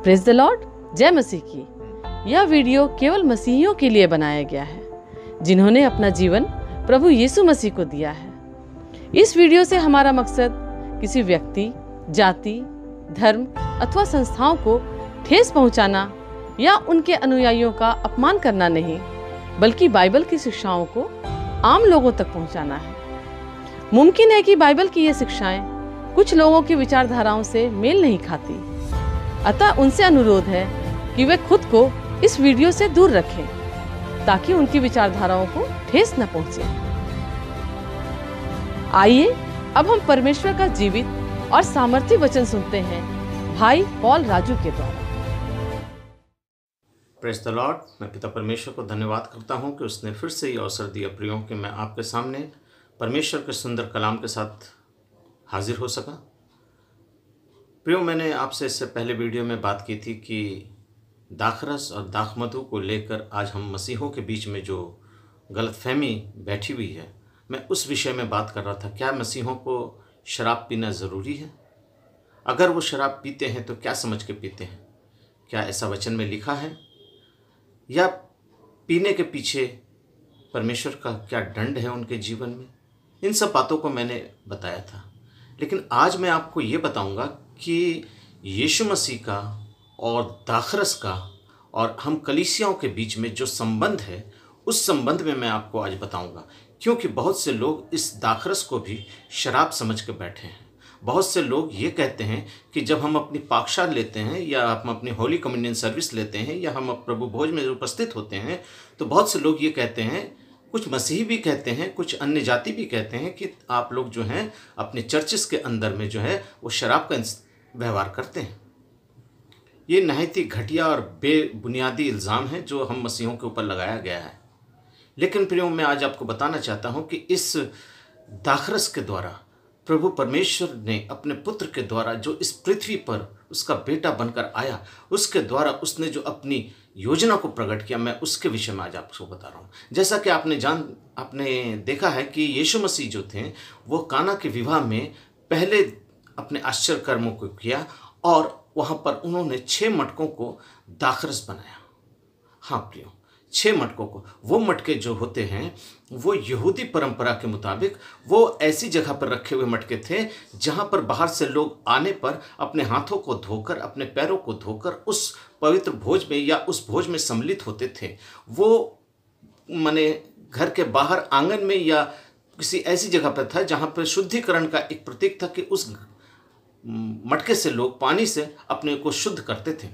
Praise the Lord, जय मसीह की। यह वीडियो केवल मसीहियों के लिए बनाया गया है जिन्होंने अपना जीवन प्रभु यीशु मसीह को दिया है। इस वीडियो से हमारा मकसद किसी व्यक्ति, जाति, धर्म अथवा संस्थाओं को ठेस पहुंचाना या उनके अनुयायियों का अपमान करना नहीं, बल्कि बाइबल की शिक्षाओं को आम लोगों तक पहुंचाना है। मुमकिन है कि बाइबल की ये शिक्षाएं कुछ लोगों की विचारधाराओं से मेल नहीं खाती, अतः उनसे अनुरोध है कि वे खुद को इस वीडियो से दूर रखें ताकि उनकी विचारधाराओं को ठेस न पहुंचे। आइए अब हम परमेश्वर का जीवित और सामर्थ्य वचन सुनते हैं भाई पॉल राजू के द्वारा। Praise the Lord. मैं पिता परमेश्वर को धन्यवाद करता हूं कि उसने फिर से ये अवसर दिया प्रियों कि मैं आपके सामने परमेश्वर के सुंदर कलाम के साथ हाजिर हो सका। प्रियो, मैंने आपसे इससे पहले वीडियो में बात की थी कि दाखरस और दाखमधु को लेकर आज हम मसीहों के बीच में जो गलतफहमी बैठी हुई है, मैं उस विषय में बात कर रहा था। क्या मसीहों को शराब पीना ज़रूरी है? अगर वो शराब पीते हैं तो क्या समझ के पीते हैं? क्या ऐसा वचन में लिखा है? या पीने के पीछे परमेश्वर का क्या दंड है उनके जीवन में? इन सब बातों को मैंने बताया था। लेकिन आज मैं आपको ये बताऊंगा कि यीशु मसीह का और दाखरस का और हम कलीसियाओं के बीच में जो संबंध है, उस संबंध में मैं आपको आज बताऊंगा। क्योंकि बहुत से लोग इस दाखरस को भी शराब समझ के बैठे हैं। बहुत से लोग ये कहते हैं कि जब हम अपनी पाकशाद लेते हैं या हम अपनी होली कम्युनियन सर्विस लेते हैं या हम प्रभु भोज में उपस्थित होते हैं, तो बहुत से लोग ये कहते हैं, कुछ मसीही भी कहते हैं, कुछ अन्य जाति भी कहते हैं कि आप लोग जो हैं अपने चर्चेस के अंदर में जो है वो शराब का व्यवहार करते हैं। ये नहायत ही घटिया और बेबुनियादी इल्ज़ाम है जो हम मसीहों के ऊपर लगाया गया है। लेकिन प्रियो, मैं आज आपको बताना चाहता हूँ कि इस दाखरस के द्वारा प्रभु परमेश्वर ने अपने पुत्र के द्वारा जो इस पृथ्वी पर उसका बेटा बनकर आया, उसके द्वारा उसने जो अपनी योजना को प्रकट किया, मैं उसके विषय में आज आपको बता रहा हूँ। जैसा कि आपने देखा है कि यीशु मसीह जो थे वो काना के विवाह में पहले अपने आश्चर्य कर्मों को किया और वहाँ पर उन्होंने 6 मटकों को दाखरस बनाया। हाँ प्रियो, 6 मटकों को। वो मटके जो होते हैं वो यहूदी परंपरा के मुताबिक वो ऐसी जगह पर रखे हुए मटके थे जहाँ पर बाहर से लोग आने पर अपने हाथों को धोकर, अपने पैरों को धोकर उस पवित्र भोज में या उस भोज में सम्मिलित होते थे। वो माने घर के बाहर आंगन में या किसी ऐसी जगह पर था जहाँ पर शुद्धिकरण का एक प्रतीक था कि उस मटके से लोग पानी से अपने को शुद्ध करते थे।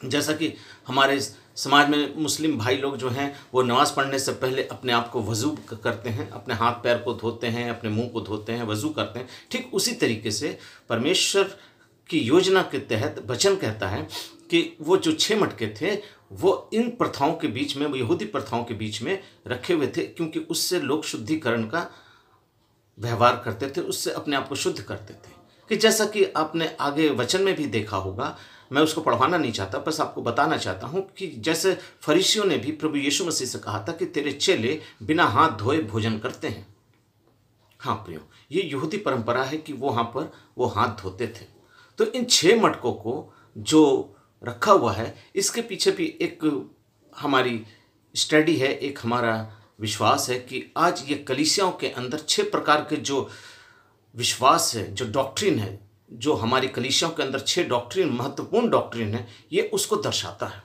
जैसा कि हमारे समाज में मुस्लिम भाई लोग जो हैं वो नमाज़ पढ़ने से पहले अपने आप को वज़ू करते हैं, अपने हाथ पैर को धोते हैं, अपने मुंह को धोते हैं, वज़ू करते हैं। ठीक उसी तरीके से परमेश्वर की योजना के तहत वचन कहता है कि वो जो 6 मटके थे वो इन प्रथाओं के बीच में, यहूदी प्रथाओं के बीच में रखे हुए थे, क्योंकि उससे लोग शुद्धिकरण का व्यवहार करते थे, उससे अपने आप को शुद्ध करते थे। कि जैसा कि आपने आगे वचन में भी देखा होगा, मैं उसको पढ़वाना नहीं चाहता, बस आपको बताना चाहता हूँ कि जैसे फरीसियों ने भी प्रभु यीशु मसीह से कहा था कि तेरे चेले बिना हाथ धोए भोजन करते हैं। हाँ प्रियो, ये यहूदी परंपरा है कि वो वहाँ पर वो हाथ धोते थे। तो इन 6 मटकों को जो रखा हुआ है, इसके पीछे भी एक हमारी स्टडी है, एक हमारा विश्वास है कि आज ये कलीसियाओं के अंदर 6 प्रकार के जो विश्वास है, जो डॉक्ट्रिन है, जो हमारी कलीसियाओं के अंदर 6 डॉक्ट्रिन, महत्वपूर्ण डॉक्ट्रिन है, ये उसको दर्शाता है।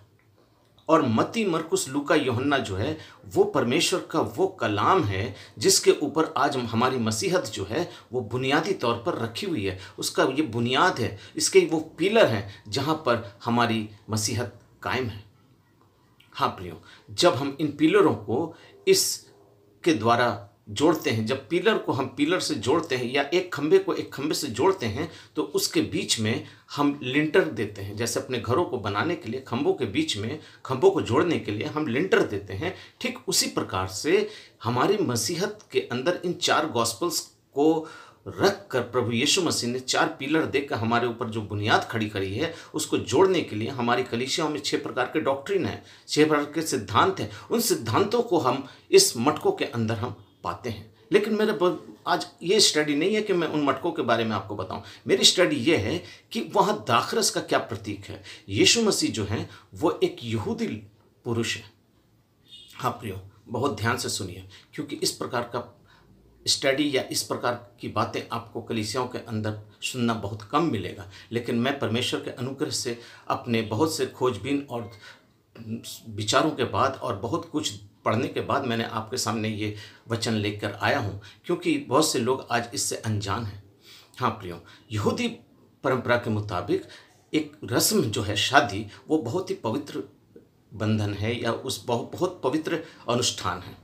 और मत्ती, मरकुस, लूका, यूहन्ना जो है वो परमेश्वर का वो कलाम है जिसके ऊपर आज हमारी मसीहत जो है वो बुनियादी तौर पर रखी हुई है। उसका ये बुनियाद है, इसके वो पिलर हैं जहाँ पर हमारी मसीहत कायम है। हाँ प्रियो, जब हम इन पिलरों को इसके द्वारा जोड़ते हैं, जब पिलर को हम पिलर से जोड़ते हैं या एक खंबे को एक खंबे से जोड़ते हैं, तो उसके बीच में हम लिंटर देते हैं। जैसे अपने घरों को बनाने के लिए खंभों के बीच में, खंभों को जोड़ने के लिए हम लिंटर देते हैं, ठीक उसी प्रकार से हमारी मसीहत के अंदर इन 4 गॉस्पल्स को रख कर प्रभु यीशु मसीह ने 4 पिलर देकर हमारे ऊपर जो बुनियाद खड़ी करी है, उसको जोड़ने के लिए हमारी कलीसियाओं में 6 प्रकार के डॉक्ट्रिन है, 6 प्रकार के सिद्धांत हैं। उन सिद्धांतों को हम इस मटकों के अंदर हम पाते हैं। लेकिन आज ये स्टडी नहीं है कि मैं उन मटकों के बारे में आपको बताऊं। मेरी स्टडी ये है कि वहाँ दाखरस का क्या प्रतीक है। यीशु मसीह जो हैं वो एक यहूदी पुरुष है। हाँ प्रियो, बहुत ध्यान से सुनिए, क्योंकि इस प्रकार का स्टडी या इस प्रकार की बातें आपको कलीसियाओं के अंदर सुनना बहुत कम मिलेगा। लेकिन मैं परमेश्वर के अनुग्रह से अपने बहुत से खोजबीन और विचारों के बाद और बहुत कुछ पढ़ने के बाद मैंने आपके सामने ये वचन लेकर आया हूँ, क्योंकि बहुत से लोग आज इससे अनजान हैं। हाँ प्रियो, यहूदी परंपरा के मुताबिक एक रस्म जो है शादी, वो बहुत ही पवित्र बंधन है या उस बहुत पवित्र अनुष्ठान है,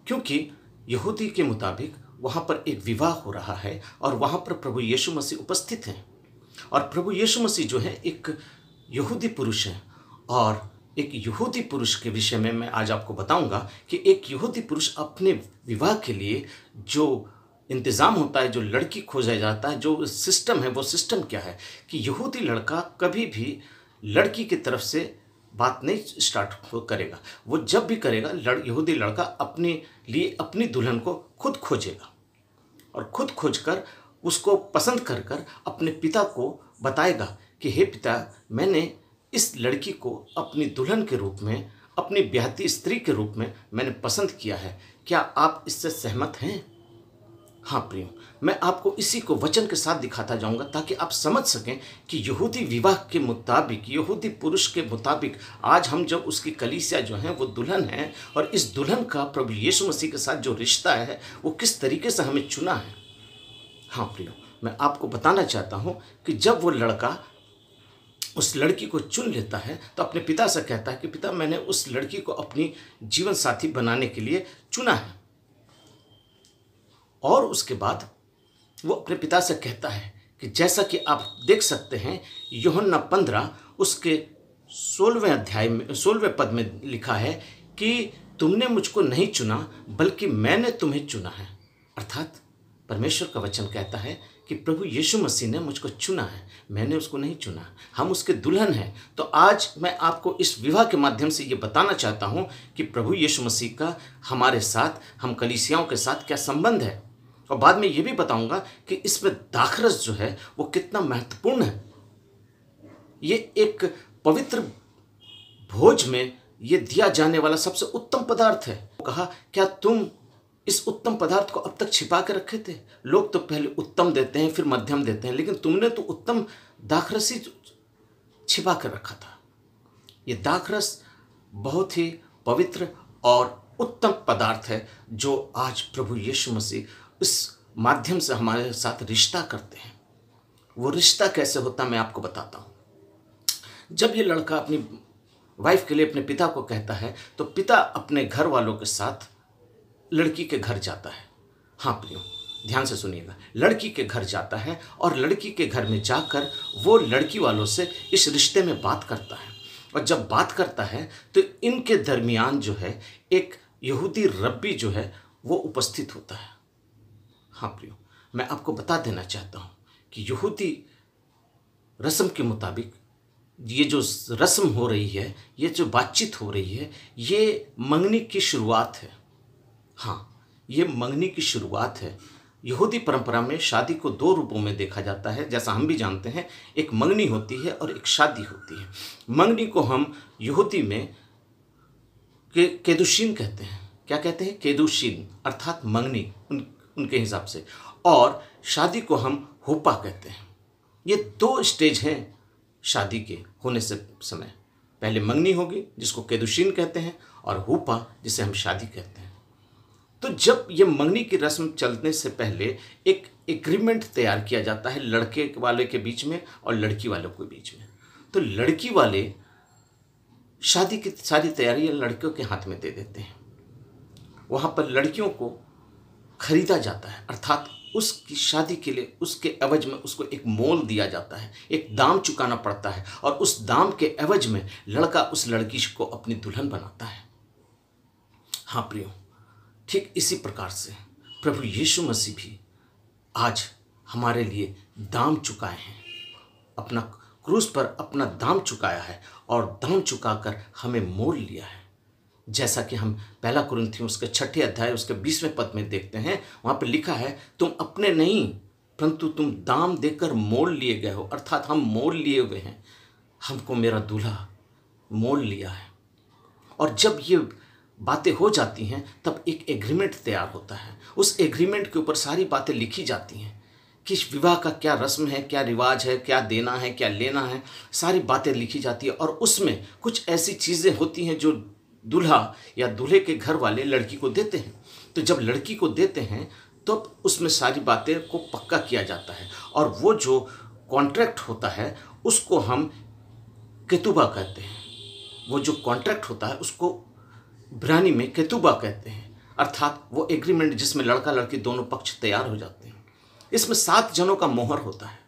क्योंकि यहूदी के मुताबिक वहाँ पर एक विवाह हो रहा है और वहाँ पर प्रभु यीशु मसीह उपस्थित हैं। और प्रभु यीशु मसीह जो है एक यहूदी पुरुष है। और एक यहूदी पुरुष के विषय में मैं आज आपको बताऊंगा कि एक यहूदी पुरुष अपने विवाह के लिए जो इंतज़ाम होता है, जो लड़की खोजा जाता है, जो सिस्टम है, वो सिस्टम क्या है कि यहूदी लड़का कभी भी लड़की की तरफ से बात नहीं स्टार्ट करेगा। वो जब भी करेगा, यहूदी लड़का अपने लिए अपनी दुल्हन को खुद खोजेगा और खुद खोजकर उसको पसंद कर कर अपने पिता को बताएगा कि हे पिता, मैंने इस लड़की को अपनी दुल्हन के रूप में, अपनी ब्याहती स्त्री के रूप में मैंने पसंद किया है, क्या आप इससे सहमत हैं? हाँ प्रियो, मैं आपको इसी को वचन के साथ दिखाता जाऊंगा ताकि आप समझ सकें कि यहूदी विवाह के मुताबिक, यहूदी पुरुष के मुताबिक आज हम जब उसकी कलीसिया जो है वो दुल्हन है और इस दुल्हन का प्रभु यीशु मसीह के साथ जो रिश्ता है वो किस तरीके से हमें चुना है। हाँ प्रियो, मैं आपको बताना चाहता हूँ कि जब वो लड़का उस लड़की को चुन लेता है तो अपने पिता से कहता है कि पिता, मैंने उस लड़की को अपनी जीवन साथी बनाने के लिए चुना है। और उसके बाद वो अपने पिता से कहता है कि जैसा कि आप देख सकते हैं यूहन्ना 15 उसके 16वें अध्याय में 16वें पद में लिखा है कि तुमने मुझको नहीं चुना बल्कि मैंने तुम्हें चुना है। अर्थात परमेश्वर का वचन कहता है कि प्रभु यीशु मसीह ने मुझको चुना है, मैंने उसको नहीं चुना, हम उसके दुल्हन हैं। तो आज मैं आपको इस विवाह के माध्यम से ये बताना चाहता हूँ कि प्रभु यीशु मसीह का हमारे साथ, हम कलीसियाओं के साथ क्या संबंध है। और बाद में ये भी बताऊंगा कि इसमें दाखरस जो है वो कितना महत्वपूर्ण है। ये एक पवित्र भोज में ये दिया जाने वाला सबसे उत्तम पदार्थ है। कहा, क्या तुम इस उत्तम पदार्थ को अब तक छिपा के रखे थे? लोग तो पहले उत्तम देते हैं, फिर मध्यम देते हैं, लेकिन तुमने तो उत्तम दाखरस ही छिपा कर रखा था। ये दाखरस बहुत ही पवित्र और उत्तम पदार्थ है जो आज प्रभु यीशु मसीह इस माध्यम से हमारे साथ रिश्ता करते हैं। वो रिश्ता कैसे होता मैं आपको बताता हूँ। जब ये लड़का अपनी वाइफ के लिए अपने पिता को कहता है तो पिता अपने घर वालों के साथ लड़की के घर जाता है। हाँ प्रियो, ध्यान से सुनिएगा, लड़की के घर जाता है और लड़की के घर में जाकर वो लड़की वालों से इस रिश्ते में बात करता है। और जब बात करता है तो इनके दरमियान जो है एक यहूदी रब्बी जो है वो उपस्थित होता है। हाँ प्रियो, मैं आपको बता देना चाहता हूँ कि यहूदी रस्म के मुताबिक ये जो रस्म हो रही है, ये जो बातचीत हो रही है, ये मंगनी की शुरुआत है। हाँ, ये मंगनी की शुरुआत है। यहूदी परंपरा में शादी को दो रूपों में देखा जाता है, जैसा हम भी जानते हैं, एक मंगनी होती है और एक शादी होती है। मंगनी को हम यहूदी में केदुशीन कहते हैं। क्या कहते हैं? केदुशीन, अर्थात मंगनी उनके हिसाब से। और शादी को हम हुपा कहते हैं। ये दो स्टेज हैं शादी के होने से समय। पहले मंगनी होगी जिसको केदुशीन कहते हैं और हुपा जिसे हम शादी कहते हैं। तो जब ये मंगनी की रस्म चलने से पहले एक एग्रीमेंट तैयार किया जाता है लड़के वाले के बीच में और लड़की वालों के बीच में। तो लड़की वाले शादी की सारी तैयारियां लड़कियों के हाथ में दे देते हैं। वहाँ पर लड़कियों को खरीदा जाता है, अर्थात उसकी शादी के लिए उसके एवज में उसको एक मोल दिया जाता है, एक दाम चुकाना पड़ता है और उस दाम के एवज में लड़का उस लड़की को अपनी दुल्हन बनाता है। हाँ प्रियो, ठीक इसी प्रकार से प्रभु यीशु मसीह भी आज हमारे लिए दाम चुकाए हैं, अपना क्रूस पर अपना दाम चुकाया है और दाम चुकाकर हमें मोल लिया है। जैसा कि हम 1 कुरिन्थियों उसके 6 अध्याय उसके 20वें पद में देखते हैं, वहाँ पर लिखा है, तुम अपने नहीं परंतु तुम दाम देकर मोल लिए गए हो। अर्थात हम मोल लिए हुए हैं, हमको मेरा दूल्हा मोल लिया है। और जब ये बातें हो जाती हैं तब एक एग्रीमेंट तैयार होता है। उस एग्रीमेंट के ऊपर सारी बातें लिखी जाती हैं कि विवाह का क्या रस्म है, क्या रिवाज है, क्या देना है, क्या लेना है, सारी बातें लिखी जाती है। और उसमें कुछ ऐसी चीज़ें होती हैं जो दूल्हा या दूल्हे के घर वाले लड़की को देते हैं। तो जब लड़की को देते हैं तो उसमें सारी बातें को पक्का किया जाता है। और वो जो कॉन्ट्रैक्ट होता है उसको हम केतुबा कहते हैं। वो जो कॉन्ट्रैक्ट होता है उसको इब्रानी में केतुबा कहते हैं। अर्थात वो एग्रीमेंट जिसमें लड़का लड़की दोनों पक्ष तैयार हो जाते हैं। इसमें 7 जनों का मोहर होता है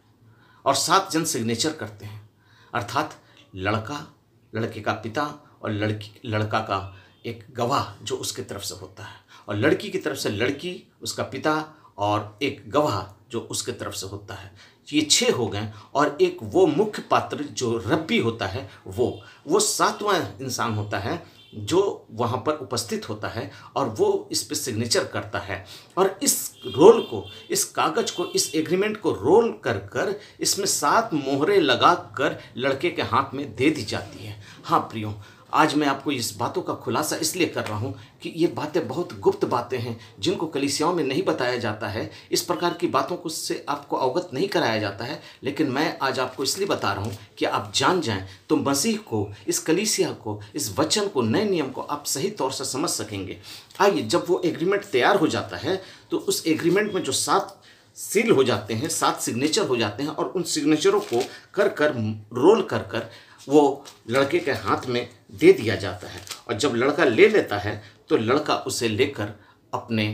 और 7 जन सिग्नेचर करते हैं। अर्थात लड़का, लड़के का पिता और लड़का का एक गवाह जो उसके तरफ से होता है, और लड़की की तरफ से लड़की, उसका पिता और एक गवाह जो उसके तरफ से होता है। ये 6 हो गए। और एक वो मुख्य पात्र जो रब्बी होता है, वो 7वां इंसान होता है जो वहाँ पर उपस्थित होता है और वो इस पे सिग्नेचर करता है। और इस रोल को, इस कागज को, इस एग्रीमेंट को रोल कर कर इसमें 7 मोहरें लगा कर लड़के के हाथ में दे दी जाती है। हाँ प्रियो, आज मैं आपको इस बातों का खुलासा इसलिए कर रहा हूँ कि ये बातें बहुत गुप्त बातें हैं जिनको कलीसियाओं में नहीं बताया जाता है। इस प्रकार की बातों को से आपको अवगत नहीं कराया जाता है। लेकिन मैं आज आपको इसलिए बता रहा हूँ कि आप जान जाएं तो मसीह को, इस कलीसिया को, इस वचन को, नए नियम को आप सही तौर से समझ सकेंगे। आइए, जब वो एग्रीमेंट तैयार हो जाता है तो उस एग्रीमेंट में जो 7 सील हो जाते हैं, 7 सिग्नेचर हो जाते हैं, और उन सिग्नेचरों को कर रोल कर वो लड़के के हाथ में दे दिया जाता है। और जब लड़का ले लेता है तो लड़का उसे लेकर अपने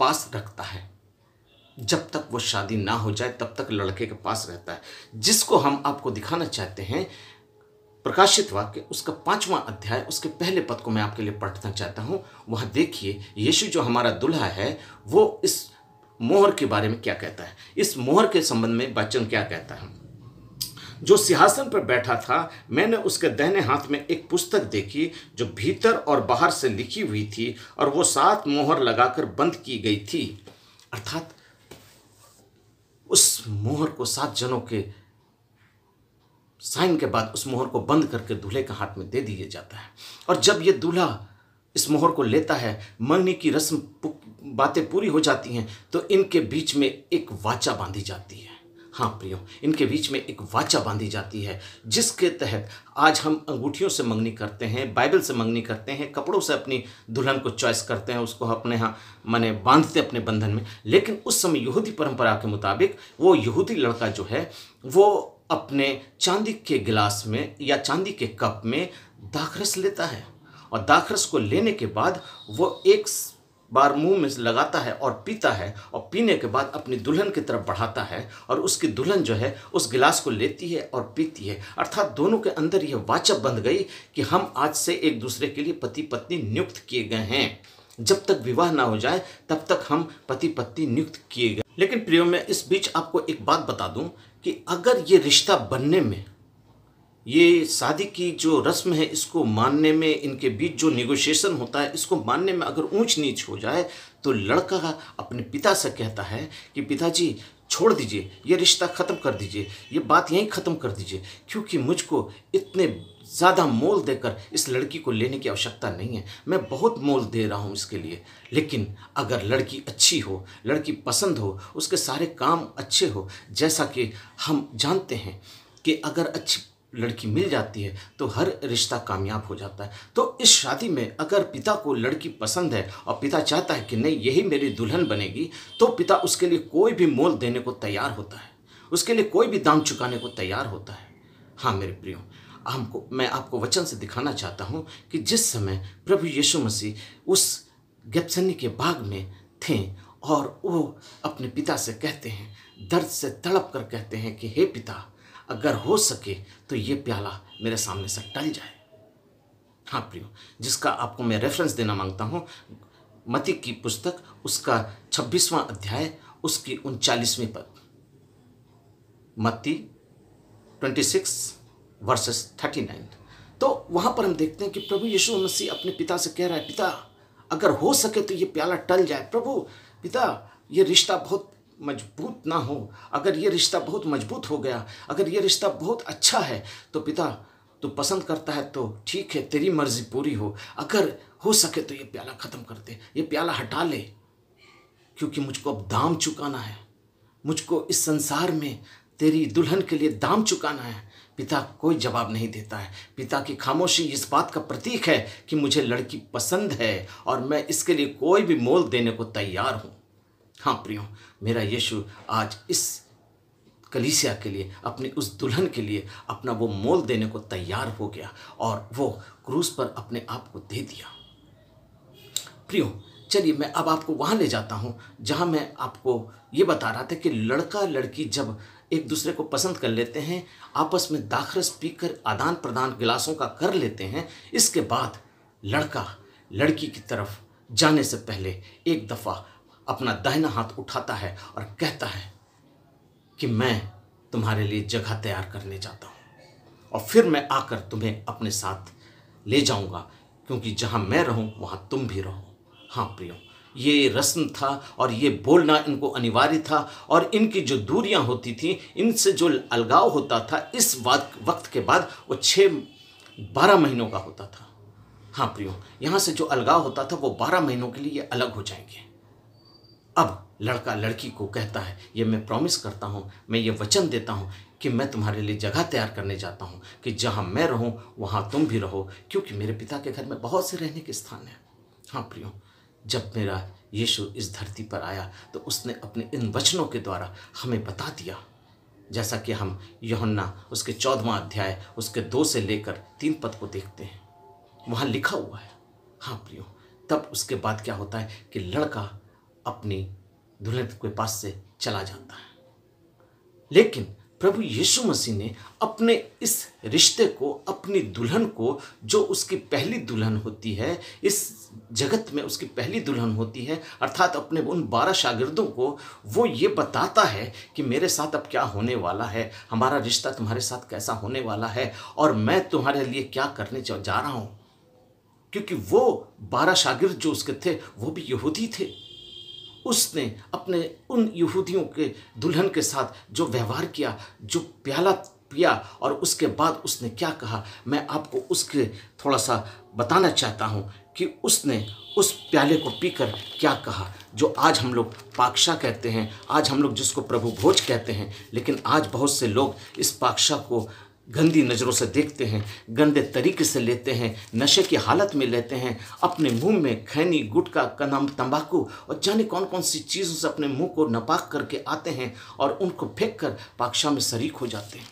पास रखता है। जब तक वो शादी ना हो जाए तब तक लड़के के पास रहता है। जिसको हम आपको दिखाना चाहते हैं, प्रकाशित वाक्य उसका 5वां अध्याय उसके पहले पद को मैं आपके लिए पढ़ना चाहता हूँ। वहाँ देखिए यीशु जो हमारा दूल्हा है वो इस मोहर के बारे में क्या कहता है। इस मोहर के संबंध में वचन क्या कहता है। जो सिंहासन पर बैठा था, मैंने उसके दाहिने हाथ में एक पुस्तक देखी जो भीतर और बाहर से लिखी हुई थी और वो 7 मोहर लगाकर बंद की गई थी। अर्थात उस मोहर को 7 जनों के साइन के बाद उस मोहर को बंद करके दूल्हे के हाथ में दे दिया जाता है। और जब ये दूल्हा इस मोहर को लेता है, मंगनी की रस्म बातें पूरी हो जाती हैं तो इनके बीच में एक वाचा बांधी जाती है। हाँ प्रियो, इनके बीच में एक वाचा बांधी जाती है जिसके तहत आज हम अंगूठियों से मंगनी करते हैं, बाइबल से मंगनी करते हैं, कपड़ों से अपनी दुल्हन को चॉइस करते हैं, उसको अपने यहाँ माने बांधते अपने बंधन में। लेकिन उस समय यहूदी परंपरा के मुताबिक वो यहूदी लड़का जो है वो अपने चांदी के गिलास में या चांदी के कप में दाखरस लेता है, और दाखरस को लेने के बाद वो एक बार मुंह में लगाता है और पीता है, और पीने के बाद अपनी दुल्हन की तरफ बढ़ाता है और उसकी दुल्हन जो है उस गिलास को लेती है और पीती है। अर्थात दोनों के अंदर यह वाचा बंध गई कि हम आज से एक दूसरे के लिए पति पत्नी नियुक्त किए गए हैं। जब तक विवाह ना हो जाए तब तक हम पति पत्नी नियुक्त किए गए। लेकिन प्रियो, मैं इस बीच आपको एक बात बता दूं कि अगर ये रिश्ता बनने में, ये शादी की जो रस्म है इसको मानने में, इनके बीच जो निगोशिएशन होता है इसको मानने में अगर ऊंच नीच हो जाए तो लड़का अपने पिता से कहता है कि पिताजी छोड़ दीजिए, ये रिश्ता ख़त्म कर दीजिए, ये बात यहीं ख़त्म कर दीजिए, क्योंकि मुझको इतने ज़्यादा मोल देकर इस लड़की को लेने की आवश्यकता नहीं है। मैं बहुत मोल दे रहा हूँ इसके लिए, लेकिन अगर लड़की अच्छी हो, लड़की पसंद हो, उसके सारे काम अच्छे हो, जैसा कि हम जानते हैं कि अगर अच्छी लड़की मिल जाती है तो हर रिश्ता कामयाब हो जाता है। तो इस शादी में अगर पिता को लड़की पसंद है और पिता चाहता है कि नहीं यही मेरी दुल्हन बनेगी, तो पिता उसके लिए कोई भी मोल देने को तैयार होता है, उसके लिए कोई भी दाम चुकाने को तैयार होता है। हाँ मेरे प्रियो, मैं आपको वचन से दिखाना चाहता हूँ कि जिस समय प्रभु यीशु मसीह उस गेत्सेमनी के बाग में थे और वो अपने पिता से कहते हैं, दर्द से तड़प कर कहते हैं कि हे पिता, अगर हो सके तो ये प्याला मेरे सामने से टल जाए। हाँ प्रियो, जिसका आपको मैं रेफरेंस देना मांगता हूँ, मत्ती की पुस्तक उसका 26वां अध्याय उसकी 39वीं पद। मत्ती 26 वर्सेस 39। तो वहाँ पर हम देखते हैं कि प्रभु यीशु मसीह अपने पिता से कह रहा है, पिता अगर हो सके तो ये प्याला टल जाए। प्रभु पिता ये रिश्ता बहुत मजबूत ना हो, अगर ये रिश्ता बहुत मजबूत हो गया, अगर ये रिश्ता बहुत अच्छा है तो पिता तू पसंद करता है तो ठीक है, तेरी मर्जी पूरी हो, अगर हो सके तो ये प्याला ख़त्म कर दे, ये प्याला हटा ले, क्योंकि मुझको अब दाम चुकाना है, मुझको इस संसार में तेरी दुल्हन के लिए दाम चुकाना है। पिता कोई जवाब नहीं देता है। पिता की खामोशी इस बात का प्रतीक है कि मुझे लड़की पसंद है और मैं इसके लिए कोई भी मोल देने को तैयार हूँ। हाँ प्रियो, मेरा यीशु आज इस कलीसिया के लिए, अपनी उस दुल्हन के लिए अपना वो मोल देने को तैयार हो गया और वो क्रूस पर अपने आप को दे दिया। प्रियो, चलिए मैं अब आपको वहाँ ले जाता हूँ जहाँ मैं आपको ये बता रहा था कि लड़का लड़की जब एक दूसरे को पसंद कर लेते हैं, आपस में दाखरस पीकर आदान प्रदान गिलासों का कर लेते हैं, इसके बाद लड़का लड़की की तरफ जाने से पहले एक दफ़ा अपना दाहिना हाथ उठाता है और कहता है कि मैं तुम्हारे लिए जगह तैयार करने जाता हूँ और फिर मैं आकर तुम्हें अपने साथ ले जाऊँगा, क्योंकि जहाँ मैं रहूँ वहाँ तुम भी रहो। हाँ प्रियो, ये रस्म था और ये बोलना इनको अनिवार्य था और इनकी जो दूरियां होती थी, इनसे जो अलगाव होता था, इस वक्त के बाद वो 6-12 महीनों का होता था। हाँ प्रियो, यहाँ से जो अलगाव होता था वो 12 महीनों के लिए ये अलग हो जाएंगे। अब लड़का लड़की को कहता है, ये मैं प्रॉमिस करता हूँ, मैं ये वचन देता हूँ कि मैं तुम्हारे लिए जगह तैयार करने जाता हूँ कि जहाँ मैं रहूँ वहाँ तुम भी रहो, क्योंकि मेरे पिता के घर में बहुत से रहने के स्थान हैं। हाँ प्रियो, जब मेरा यीशु इस धरती पर आया तो उसने अपने इन वचनों के द्वारा हमें बता दिया, जैसा कि हम यूहन्ना उसके 14वां अध्याय उसके 2 से लेकर 3 पद को देखते हैं, वहाँ लिखा हुआ है। हाँ प्रियो, तब उसके बाद क्या होता है कि लड़का अपनी दुल्हन के पास से चला जाता है, लेकिन प्रभु यीशु मसीह ने अपने इस रिश्ते को, अपनी दुल्हन को, जो उसकी पहली दुल्हन होती है, इस जगत में उसकी पहली दुल्हन होती है, अर्थात अपने उन 12 शागिर्दों को वो ये बताता है कि मेरे साथ अब क्या होने वाला है, हमारा रिश्ता तुम्हारे साथ कैसा होने वाला है और मैं तुम्हारे लिए क्या करने जा रहा हूँ। क्योंकि वो 12 शागिर्द जो उसके थे वो भी यहूदी थे। उसने अपने उन यहूदियों के दुल्हन के साथ जो व्यवहार किया, जो प्याला पिया और उसके बाद उसने क्या कहा, मैं आपको उसके थोड़ा सा बताना चाहता हूँ कि उसने उस प्याले को पीकर क्या कहा, जो आज हम लोग पाकशा कहते हैं, आज हम लोग जिसको प्रभु भोज कहते हैं, लेकिन आज बहुत से लोग इस पाकशा को गंदी नज़रों से देखते हैं, गंदे तरीके से लेते हैं, नशे की हालत में लेते हैं, अपने मुंह में खैनी, गुटखा, कदम, तंबाकू और जाने कौन कौन सी चीज़ों से अपने मुंह को नपाक करके आते हैं और उनको फेंक कर पाकशा में शरीक हो जाते हैं।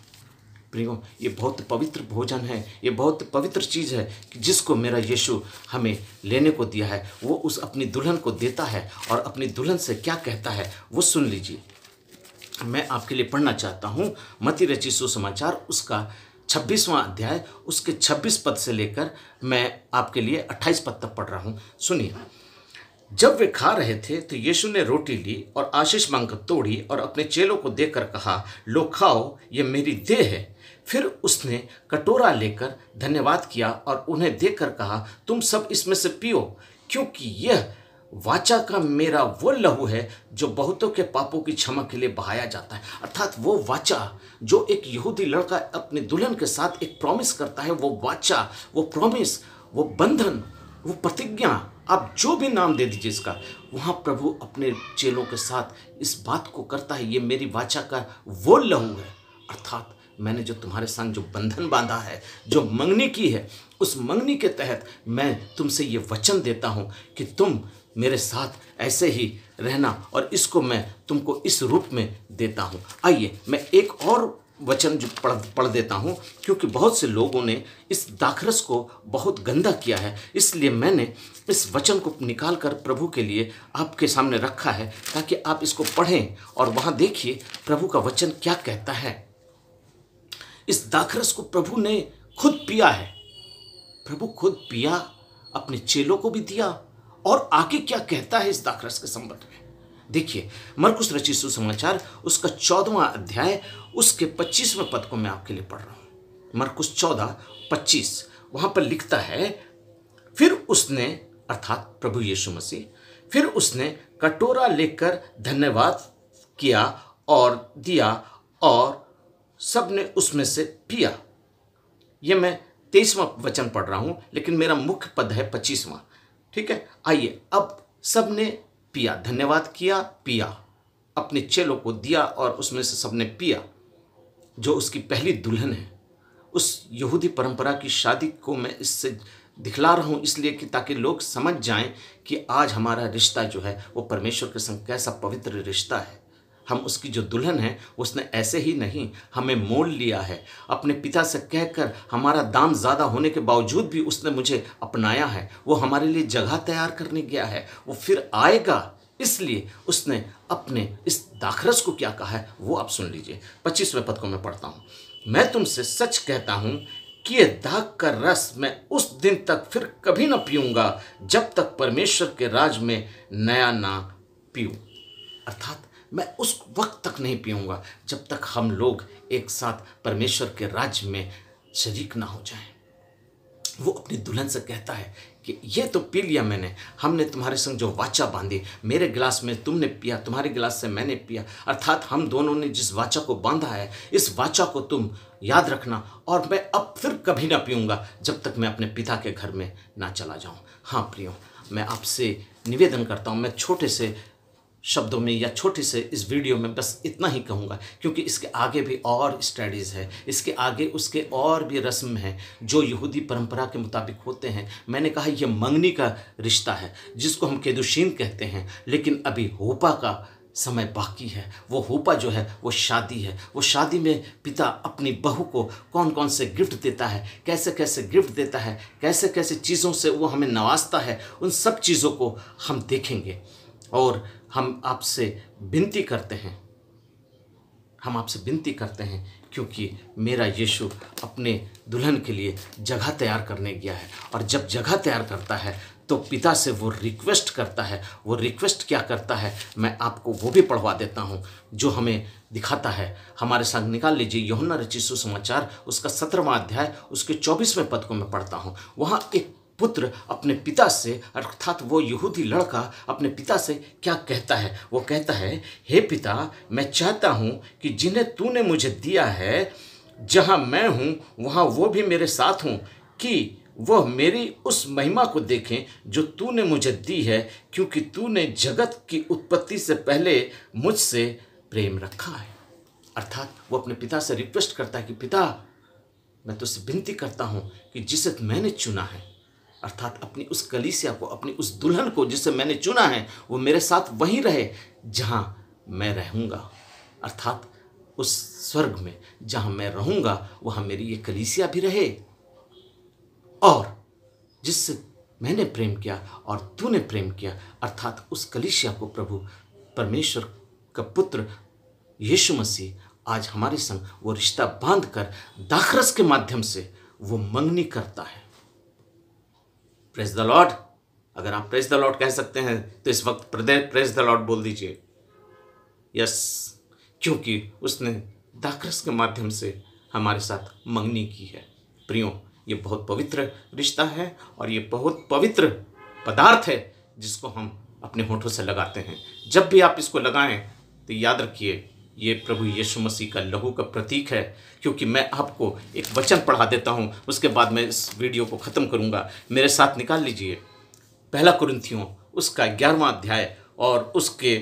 प्रियो, ये बहुत पवित्र भोजन है, ये बहुत पवित्र चीज़ है कि जिसको मेरा यीशु हमें लेने को दिया है। वो उस अपनी दुल्हन को देता है और अपनी दुल्हन से क्या कहता है वो सुन लीजिए। मैं आपके लिए पढ़ना चाहता हूँ मत्ती रचित सुसमाचार उसका 26वां अध्याय उसके 26 पद से लेकर मैं आपके लिए 28 पद तक पढ़ रहा हूँ। सुनिए। जब वे खा रहे थे तो यीशु ने रोटी ली और आशीष मांगकर तोड़ी और अपने चेलों को देकर कहा, लो खाओ, ये मेरी देह है। फिर उसने कटोरा लेकर धन्यवाद किया और उन्हें देकर कहा, तुम सब इसमें से पियो, क्योंकि यह वाचा का मेरा वो लहू है जो बहुतों के पापों की क्षमा के लिए बहाया जाता है। अर्थात वो वाचा जो एक यहूदी लड़का अपने दुल्हन के साथ एक प्रॉमिस करता है, वो वाचा, वो प्रॉमिस, वो बंधन, वो प्रतिज्ञा, आप जो भी नाम दे दीजिए इसका, वहाँ प्रभु अपने चेलों के साथ इस बात को करता है, ये मेरी वाचा का वो लहू है। अर्थात मैंने जो तुम्हारे संग जो बंधन बांधा है, जो मंगनी की है, उस मंगनी के तहत मैं तुमसे ये वचन देता हूँ कि तुम मेरे साथ ऐसे ही रहना और इसको मैं तुमको इस रूप में देता हूँ। आइए मैं एक और वचन जो पढ़ देता हूँ, क्योंकि बहुत से लोगों ने इस दाखरस को बहुत गंदा किया है, इसलिए मैंने इस वचन को निकाल कर प्रभु के लिए आपके सामने रखा है ताकि आप इसको पढ़ें और वहाँ देखिए प्रभु का वचन क्या कहता है। इस दाखरस को प्रभु ने खुद पिया है, प्रभु खुद पिया, अपने चेलों को भी दिया और आगे क्या कहता है इस दाखरस के संबंध में। देखिए मरकुस रचित सुसमाचार उसका 14वां अध्याय उसके 25वें पद को मैं आपके लिए पढ़ रहा हूँ। मरकुस 14:25 वहां पर लिखता है, फिर उसने, अर्थात प्रभु यीशु मसीह, फिर उसने कटोरा लेकर धन्यवाद किया और दिया और सबने उसमें से पिया। ये मैं 23वां वचन पढ़ रहा हूं, लेकिन मेरा मुख्य पद है 25वां। ठीक है, आइए, अब सबने पिया, धन्यवाद किया, पिया, अपने चेलों को दिया और उसमें से सबने पिया। जो उसकी पहली दुल्हन है, उस यहूदी परंपरा की शादी को मैं इससे दिखला रहा हूं, इसलिए कि ताकि लोग समझ जाएं कि आज हमारा रिश्ता जो है वो परमेश्वर के संग कैसा पवित्र रिश्ता है। हम उसकी जो दुल्हन है, उसने ऐसे ही नहीं हमें मोल लिया है, अपने पिता से कहकर हमारा दाम ज़्यादा होने के बावजूद भी उसने मुझे अपनाया है। वो हमारे लिए जगह तैयार करने गया है, वो फिर आएगा, इसलिए उसने अपने इस दाखरस को क्या कहा है वो आप सुन लीजिए। 25वें पद को मैं पढ़ता हूँ, मैं तुमसे सच कहता हूँ कि ये दाख का रस मैं उस दिन तक फिर कभी न पीऊँगा जब तक परमेश्वर के राज में नया ना पीऊँ। अर्थात मैं उस वक्त तक नहीं पीऊँगा जब तक हम लोग एक साथ परमेश्वर के राज्य में शरीक ना हो जाएं। वो अपनी दुल्हन से कहता है कि ये तो पी लिया मैंने, हमने तुम्हारे संग जो वाचा बांधी, मेरे गिलास में तुमने पिया, तुम्हारे गिलास से मैंने पिया, अर्थात हम दोनों ने जिस वाचा को बांधा है, इस वाचा को तुम याद रखना, और मैं अब फिर कभी ना पीऊँगा जब तक मैं अपने पिता के घर में ना चला जाऊँ। हाँ प्रियो, मैं आपसे निवेदन करता हूँ, मैं छोटे से शब्दों में या छोटे से इस वीडियो में बस इतना ही कहूँगा, क्योंकि इसके आगे भी और स्टडीज़ है, इसके आगे उसके और भी रस्म हैं जो यहूदी परंपरा के मुताबिक होते हैं। मैंने कहा यह मंगनी का रिश्ता है जिसको हम केदुशीन कहते हैं, लेकिन अभी होपा का समय बाकी है। वो होपा जो है वो शादी है। वो शादी में पिता अपनी बहू को कौन कौन से गिफ्ट देता है, कैसे कैसे गिफ्ट देता है, कैसे कैसे चीज़ों से वो हमें नवाजता है, उन सब चीज़ों को हम देखेंगे। और हम आपसे विनती करते हैं, क्योंकि मेरा यीशु अपने दुल्हन के लिए जगह तैयार करने गया है, और जब जगह तैयार करता है तो पिता से वो रिक्वेस्ट करता है। वो रिक्वेस्ट क्या करता है मैं आपको वो भी पढ़वा देता हूँ, जो हमें दिखाता है। हमारे साथ निकाल लीजिए यूहन्ना रचित सुसमाचार, उसका 17वां अध्याय, उसके 24वें पद को मैं पढ़ता हूँ। वहाँ एक पुत्र अपने पिता से, अर्थात वो यहूदी लड़का अपने पिता से क्या कहता है, वो कहता है, हे पिता, मैं चाहता हूँ कि जिन्हें तूने मुझे दिया है, जहाँ मैं हूँ वहाँ वो भी मेरे साथ हूँ, कि वह मेरी उस महिमा को देखें जो तूने मुझे दी है, क्योंकि तूने जगत की उत्पत्ति से पहले मुझसे प्रेम रखा है। अर्थात वो अपने पिता से रिक्वेस्ट करता है कि पिता, मैं तुझसे विनती करता हूँ कि जिसे मैंने चुना है, अर्थात अपनी उस कलीसिया को, अपनी उस दुल्हन को जिसे मैंने चुना है, वो मेरे साथ वहीं रहे जहाँ मैं रहूँगा। अर्थात उस स्वर्ग में जहाँ मैं रहूँगा वहाँ मेरी ये कलीसिया भी रहे, और जिससे मैंने प्रेम किया और तूने प्रेम किया, अर्थात उस कलीसिया को प्रभु परमेश्वर का पुत्र यीशु मसीह आज हमारे संग वो रिश्ता बांध कर दाखरस के माध्यम से वो मंगनी करता है। Praise the Lord. अगर आप प्रेज द लॉर्ड कह सकते हैं तो इस वक्त प्रेज द लॉर्ड बोल दीजिए। यस, क्योंकि उसने दाखरस के माध्यम से हमारे साथ मंगनी की है। प्रियो, ये बहुत पवित्र रिश्ता है और ये बहुत पवित्र पदार्थ है जिसको हम अपने होठों से लगाते हैं। जब भी आप इसको लगाएं तो याद रखिए ये प्रभु यीशु मसीह का लहू का प्रतीक है। क्योंकि मैं आपको एक वचन पढ़ा देता हूँ, उसके बाद मैं इस वीडियो को ख़त्म करूँगा। मेरे साथ निकाल लीजिए 1 कुरिन्थियों उसका 11वां अध्याय और उसके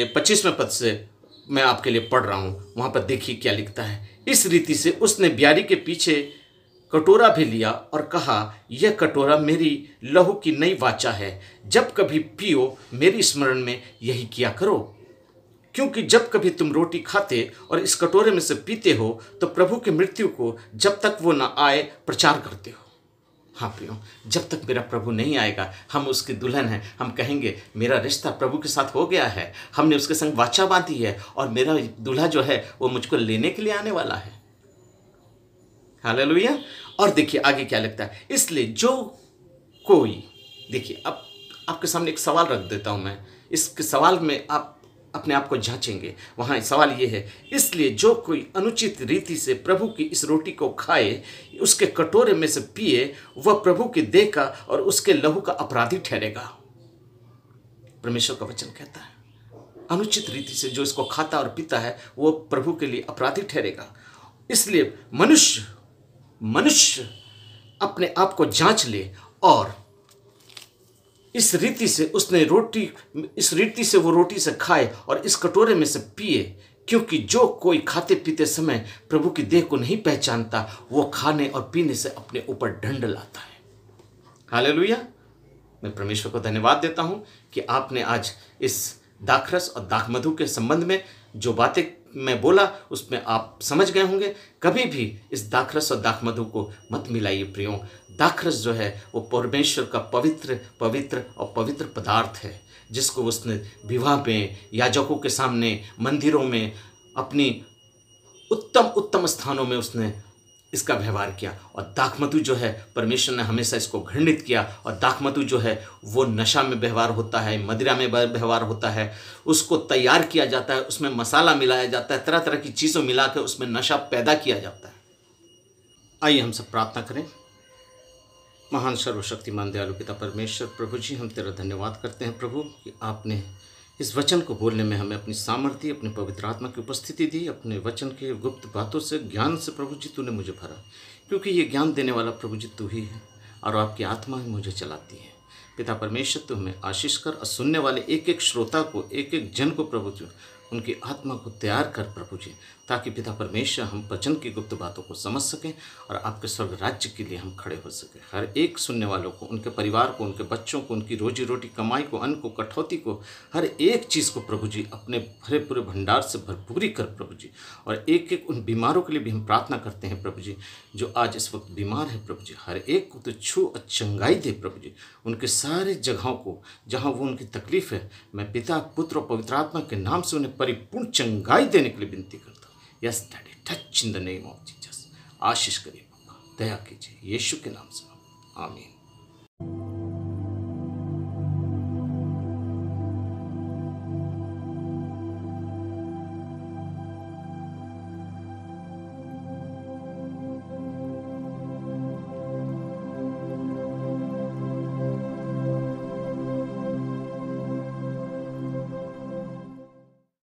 25वें पद से मैं आपके लिए पढ़ रहा हूँ। वहाँ पर देखिए क्या लिखता है। इस रीति से उसने ब्यारी के पीछे कटोरा भी लिया और कहा, यह कटोरा मेरी लहू की नई वाचा है, जब कभी पियो मेरी स्मरण में यही किया करो। क्योंकि जब कभी तुम रोटी खाते और इस कटोरे में से पीते हो तो प्रभु की मृत्यु को जब तक वो ना आए प्रचार करते हो। हाँ प्रियो, जब तक मेरा प्रभु नहीं आएगा, हम उसकी दुल्हन हैं, हम कहेंगे मेरा रिश्ता प्रभु के साथ हो गया है, हमने उसके संग वाचा बांधी है और मेरा दूल्हा जो है वो मुझको लेने के लिए आने वाला है। हालेलुया। और देखिए आगे क्या लिखता है। इसलिए जो कोई, देखिए अब आपके सामने एक सवाल रख देता हूं मैं, इस सवाल में आप अपने आप को जांचेंगे। वहाँ सवाल ये है, इसलिए जो कोई अनुचित रीति से प्रभु की इस रोटी को खाए, उसके कटोरे में से पिए, वह प्रभु की देह का और उसके लहू का अपराधी ठहरेगा। परमेश्वर का वचन कहता है अनुचित रीति से जो इसको खाता और पीता है वो प्रभु के लिए अपराधी ठहरेगा। इसलिए मनुष्य अपने आप को जांच ले और इस रीति से वो रोटी से खाए और इस कटोरे में से पिए, क्योंकि जो कोई खाते पीते समय प्रभु की देह को नहीं पहचानता, वो खाने और पीने से अपने ऊपर दंड लाता है। हालेलुया। मैं परमेश्वर को धन्यवाद देता हूं कि आपने आज इस दाखरस और दाखमधु के संबंध में जो बातें मैं बोला उसमें आप समझ गए होंगे। कभी भी इस दाखरस और दाखमधु को मत मिलाइए प्रियों। दाखरस जो है वो परमेश्वर का पवित्र पदार्थ है, जिसको उसने विवाह में, याजकों के सामने, मंदिरों में, अपनी उत्तम स्थानों में उसने इसका व्यवहार किया। और दाखमधु जो है परमेश्वर ने हमेशा इसको घृणित किया। और दाखमधु जो है वो नशा में व्यवहार होता है, मदिरा में व्यवहार होता है, उसको तैयार किया जाता है, उसमें मसाला मिलाया जाता है, तरह तरह की चीज़ों मिला के उसमें नशा पैदा किया जाता है। आइए हम सब प्रार्थना करें। महान सर्वशक्तिमान दयालु पिता परमेश्वर, प्रभु जी हम तेरा धन्यवाद करते हैं प्रभु कि आपने इस वचन को बोलने में हमें अपनी सामर्थ्य, अपने पवित्र आत्मा की उपस्थिति दी। अपने वचन के गुप्त बातों से, ज्ञान से प्रभु जी तूने मुझे भरा, क्योंकि ये ज्ञान देने वाला प्रभु जी तू ही है और आपकी आत्मा ही मुझे चलाती है। पिता परमेश्वर तू हमें आशीष कर और सुनने वाले एक एक श्रोता को, एक एक जन को प्रभु जी उनकी आत्मा को तैयार कर प्रभु जी, ताकि पिता परमेश्वर हम वचन की गुप्त बातों को समझ सकें और आपके स्वर्ग राज्य के लिए हम खड़े हो सकें। हर एक सुनने वालों को, उनके परिवार को, उनके बच्चों को, उनकी रोजी रोटी कमाई को, अन्न को, कटौती को, हर एक चीज़ को प्रभु जी अपने भरे पूरे भंडार से भरपूरी कर प्रभु जी। और एक एक उन बीमारों के लिए भी हम प्रार्थना करते हैं प्रभु जी, जो आज इस वक्त बीमार है प्रभु जी, हर एक को तो छू और चंगाई दे प्रभु जी। उनके सारे जगहों को जहाँ वो उनकी तकलीफ है, मैं पिता, पुत्र और पवित्र आत्मा के नाम से उन्हें परिपूर्ण चंगाई देने के लिए विनती करता हूँ। Yes daddy, touch in the name of Jesus. आशीष करिए, दया कीजिए, यीशु के नाम से, आमीन।